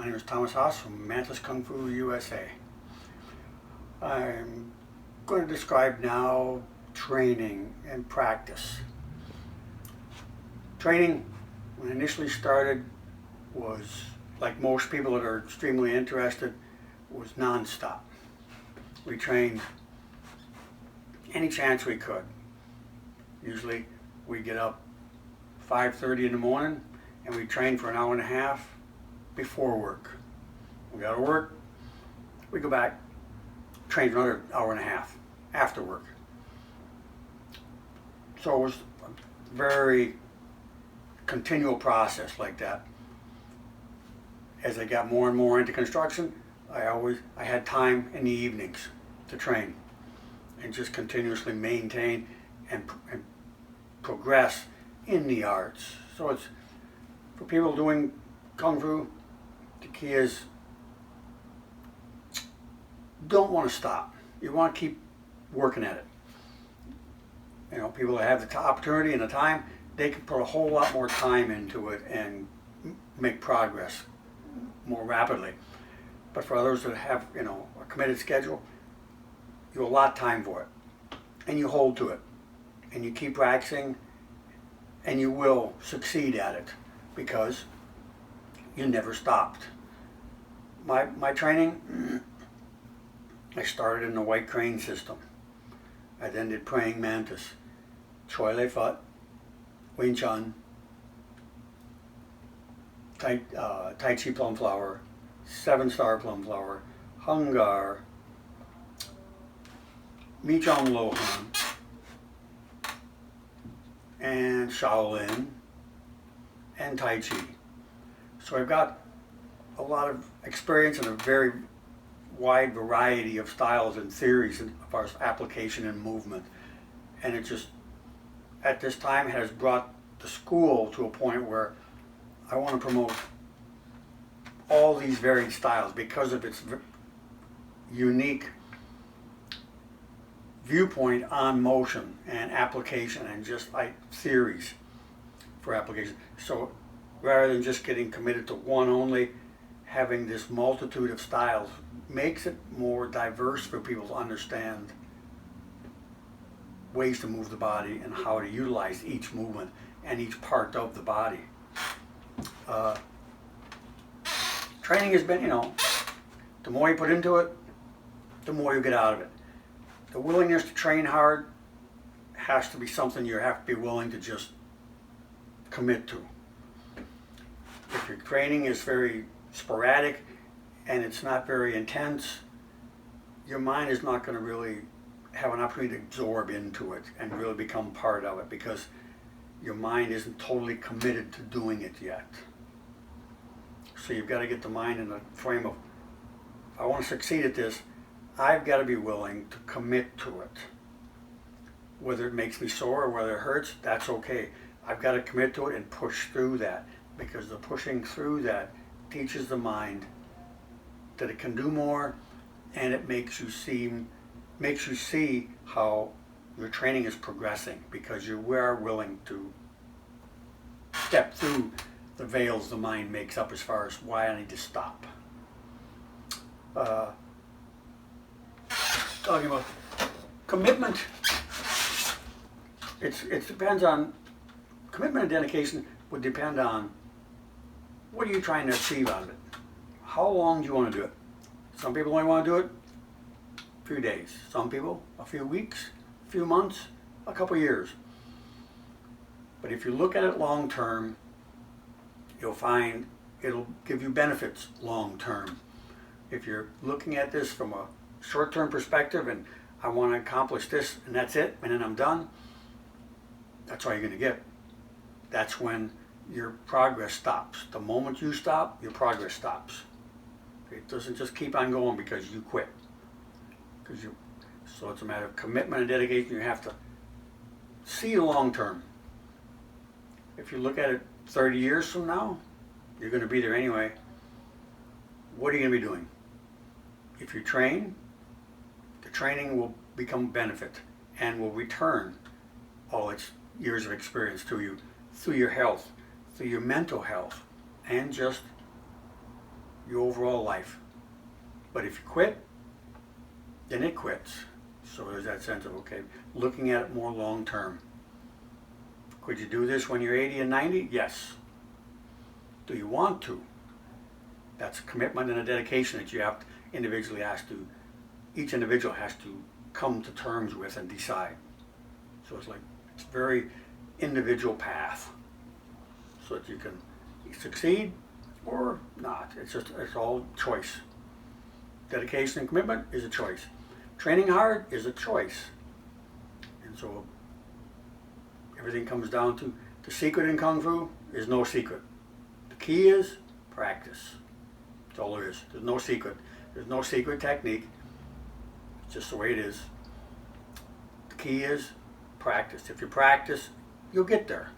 My name is Thomas Haase from Mantis Kung Fu USA. I'm going to describe now training and practice. Training, when I initially started, was, like most people that are extremely interested, was non-stop. We trained any chance we could. Usually we get up 5:30 in the morning and we train for an hour and a half before work. We go to work, we go back, train for another hour and a half after work. So it was a very continual process like that. As I got more and more into construction, I had time in the evenings to train and just continuously maintain and progress in the arts. So it's for people doing Kung Fu, the key is don't want to stop. You want to keep working at it. You know, people that have the opportunity and the time, they can put a whole lot more time into it and make progress more rapidly. But for others that have, you know, a committed schedule, you allot time for it and you hold to it and you keep practicing and you will succeed at it because you never stopped. My training, I started in the White Crane system. I then did Praying Mantis, Choi Lei Fut, Wing Chun, Tai Chi Plum Flower, 7-Star Plum Flower, Hung Gar, Mi Chong Lohan, and Shaolin, and Tai Chi. So I've got a lot of experience and a very wide variety of styles and theories as far as application and movement. And it just, at this time, has brought the school to a point where I want to promote all these varied styles because of its unique viewpoint on motion and application and just like theories for application. So rather than just getting committed to one only, having this multitude of styles makes it more diverse for people to understand ways to move the body and how to utilize each movement and each part of the body. Training has been, you know, the more you put into it, the more you get out of it. The willingness to train hard has to be something you have to be willing to just commit to. If your training is very sporadic and it's not very intense, your mind is not going to really have an opportunity to absorb into it and really become part of it because your mind isn't totally committed to doing it yet. So you've got to get the mind in the frame of, if I want to succeed at this, I've got to be willing to commit to it. Whether it makes me sore or whether it hurts, that's okay. I've got to commit to it and push through that because the pushing through that teaches the mind that it can do more and it makes you see how your training is progressing because you are willing to step through the veils the mind makes up as far as why I need to stop. Talking about commitment, it depends on, commitment and dedication would depend on what are you trying to achieve out of it. How long do you want to do it? Some people only want to do it a few days. Some people a few weeks, a few months, a couple years. But if you look at it long term, you'll find it'll give you benefits long term. If you're looking at this from a short-term perspective and I want to accomplish this and that's it and then I'm done, that's all you're going to get. That's when your progress stops. The moment you stop, your progress stops. It doesn't just keep on going because you quit. So it's a matter of commitment and dedication. You have to see the long term. If you look at it 30 years from now, you're going to be there anyway. What are you going to be doing? If you train, the training will become benefit and will return all its years of experience to you through your health, through your mental health, and just your overall life. But if you quit, then it quits. So there's that sense of, okay, looking at it more long term. Could you do this when you're 80 and 90? Yes. Do you want to? That's a commitment and a dedication that you have to, each individual has to come to terms with and decide. So it's a very individual path, so that you can succeed or not. It's all choice. Dedication and commitment is a choice. Training hard is a choice. And so everything comes down to the secret in Kung Fu is no secret. The key is practice. That's all there is. There's no secret. There's no secret technique. It's just the way it is. The key is practice. If you practice, you'll get there.